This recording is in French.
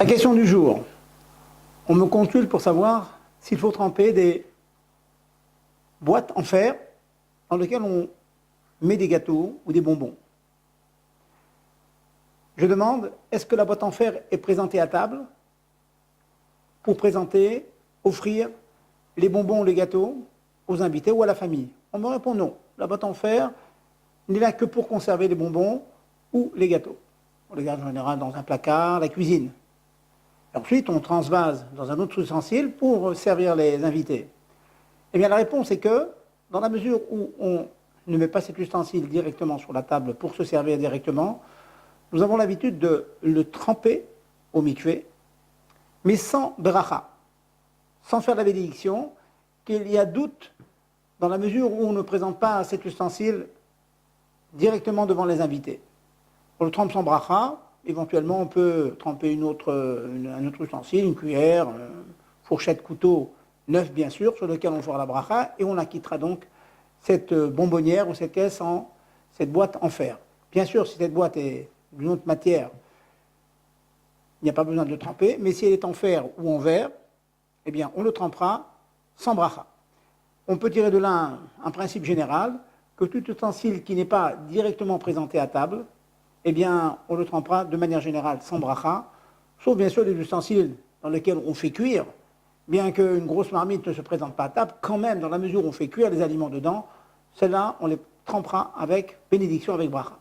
La question du jour. On me consulte pour savoir s'il faut tremper des boîtes en fer dans lesquelles on met des gâteaux ou des bonbons. Je demande, est-ce que la boîte en fer est présentée à table pour présenter, offrir les bonbons ou les gâteaux aux invités ou à la famille? On me répond non. La boîte en fer n'est là que pour conserver les bonbons ou les gâteaux. On les garde en général dans un placard, la cuisine. Et ensuite, on transvase dans un autre ustensile pour servir les invités. Eh bien, la réponse est que, dans la mesure où on ne met pas cet ustensile directement sur la table pour se servir directement, nous avons l'habitude de le tremper au mikvé, mais sans bracha, sans faire la bénédiction, qu'il y a doute dans la mesure où on ne présente pas cet ustensile directement devant les invités. On le trempe sans bracha, éventuellement on peut tremper un autre ustensile, une cuillère, fourchette, couteau, neuf bien sûr, sur lequel on fera la bracha, et on acquittera donc cette bonbonnière ou cette caisse cette boîte en fer. Bien sûr, si cette boîte est d'une autre matière, il n'y a pas besoin de le tremper, mais si elle est en fer ou en verre, eh bien on le trempera sans bracha. On peut tirer de là un principe général, que tout ustensile qui n'est pas directement présenté à table, eh bien on le trempera de manière générale sans bracha, sauf bien sûr les ustensiles dans lesquels on fait cuire, bien qu'une grosse marmite ne se présente pas à table, quand même dans la mesure où on fait cuire les aliments dedans, celles-là on les trempera avec bénédiction, avec bracha.